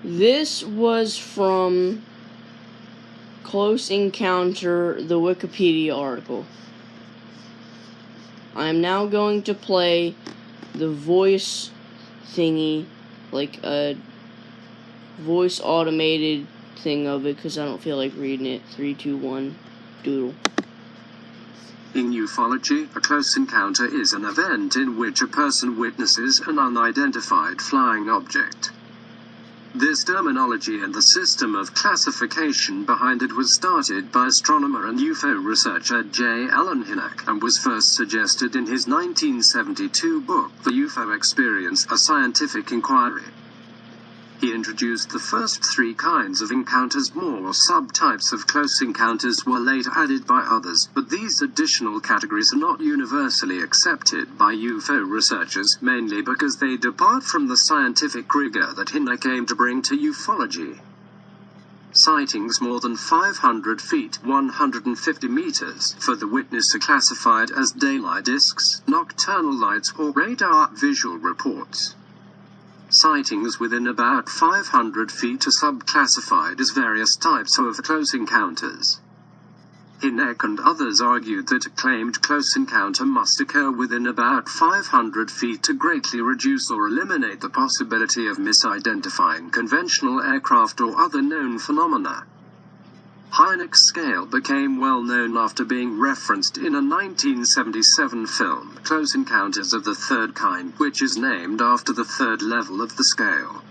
This was from Close Encounter, the Wikipedia article. I am now going to play the voice thingy, like a voice automated thing of it, because I don't feel like reading it. 3, 2, 1, doodle. In ufology, a close encounter is an event in which a person witnesses an unidentified flying object. This terminology and the system of classification behind it was started by astronomer and UFO researcher J. Allen Hynek and was first suggested in his 1972 book, The UFO Experience: A Scientific Inquiry. He introduced the first 3 kinds of encounters. More subtypes of close encounters were later added by others, but these additional categories are not universally accepted by UFO researchers, mainly because they depart from the scientific rigor that Hynek aimed to bring to ufology. Sightings more than 500 feet (150 meters) for the witness are classified as daylight discs, nocturnal lights, or radar visual reports. Sightings within about 500 feet are subclassified as various types of close encounters. Hynek and others argued that a claimed close encounter must occur within about 500 feet to greatly reduce or eliminate the possibility of misidentifying conventional aircraft or other known phenomena. Hynek's scale became well known after being referenced in a 1977 film, Close Encounters of the Third Kind, which is named after the third level of the scale.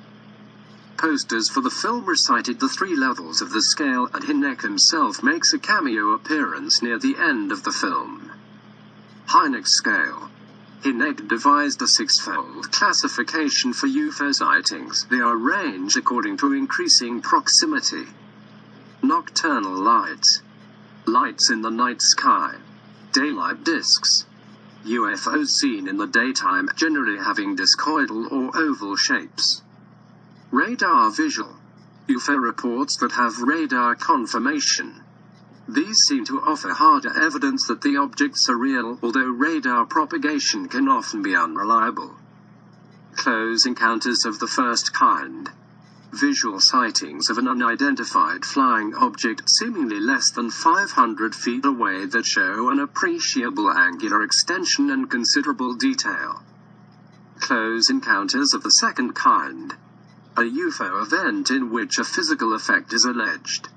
Posters for the film recited the 3 levels of the scale, and Hynek himself makes a cameo appearance near the end of the film. Hynek's scale. Hynek devised a 6-fold classification for UFO sightings. They are arranged according to increasing proximity. Nocturnal lights. Lights in the night sky. Daylight discs. UFOs seen in the daytime, generally having discoidal or oval shapes. Radar visual. UFO reports that have radar confirmation. These seem to offer harder evidence that the objects are real, although radar propagation can often be unreliable. Close encounters of the first kind. Visual sightings of an unidentified flying object seemingly less than 500 feet away that show an appreciable angular extension and considerable detail. Close encounters of the second kind. A UFO event in which a physical effect is alleged.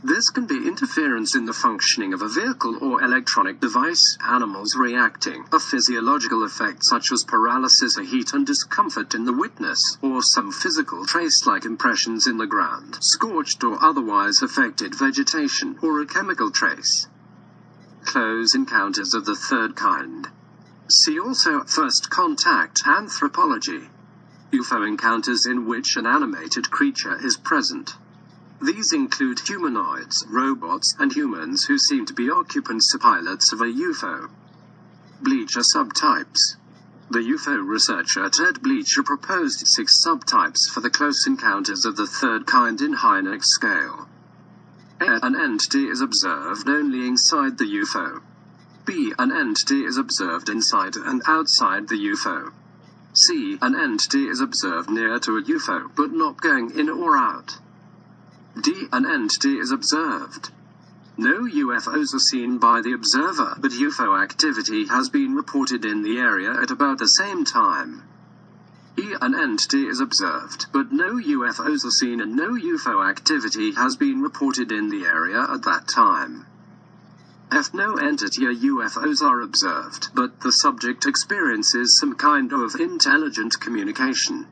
This can be interference in the functioning of a vehicle or electronic device, animals reacting, a physiological effect such as paralysis or heat and discomfort in the witness, or some physical trace like impressions in the ground, scorched or otherwise affected vegetation, or a chemical trace. Close encounters of the third kind. See also First Contact Anthropology. UFO encounters in which an animated creature is present. These include humanoids, robots, and humans who seem to be occupants or pilots of a UFO. Bleacher subtypes. The UFO researcher Ted Bleacher proposed 6 subtypes for the close encounters of the third kind in Hynek's scale. A. An entity is observed only inside the UFO. B. An entity is observed inside and outside the UFO. C. An entity is observed near to a UFO, but not going in or out. D. An entity is observed. No UFOs are seen by the observer, but UFO activity has been reported in the area at about the same time. E. An entity is observed, but no UFOs are seen and no UFO activity has been reported in the area at that time. F. No entity or UFOs are observed, but the subject experiences some kind of intelligent communication.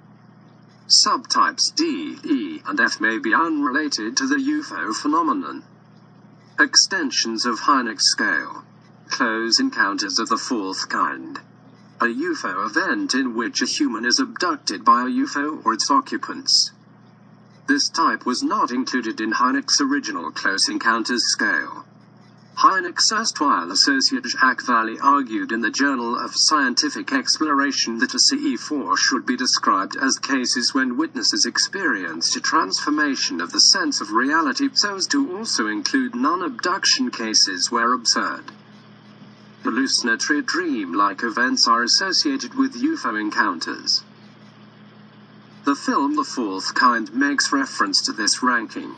Subtypes D, E, and F may be unrelated to the UFO phenomenon. Extensions of Hynek's scale. Close encounters of the fourth kind. A UFO event in which a human is abducted by a UFO or its occupants. This type was not included in Hynek's original Close Encounters scale. Hynek's erstwhile associate Jacques Vallée argued in the Journal of Scientific Exploration that a CE4 should be described as cases when witnesses experienced a transformation of the sense of reality so as to also include non-abduction cases where absurd, hallucinatory dream-like events are associated with UFO encounters. The film The Fourth Kind makes reference to this ranking.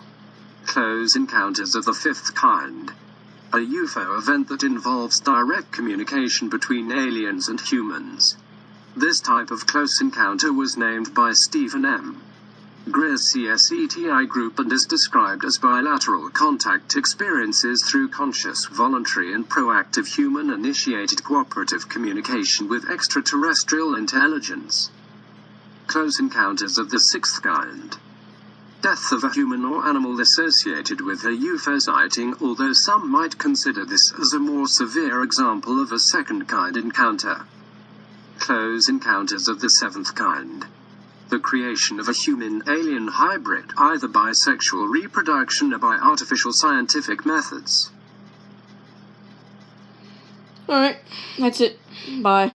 Close Encounters of the Fifth Kind. A UFO event that involves direct communication between aliens and humans. This type of close encounter was named by Stephen M. Greer's CSETI group and is described as bilateral contact experiences through conscious, voluntary and proactive human-initiated cooperative communication with extraterrestrial intelligence. Close Encounters of the Sixth Kind. Death of a human or animal associated with a UFO sighting, although some might consider this as a more severe example of a second kind encounter. Close Encounters of the Seventh Kind. The creation of a human-alien hybrid, either by sexual reproduction or by artificial scientific methods. Alright, that's it. Bye.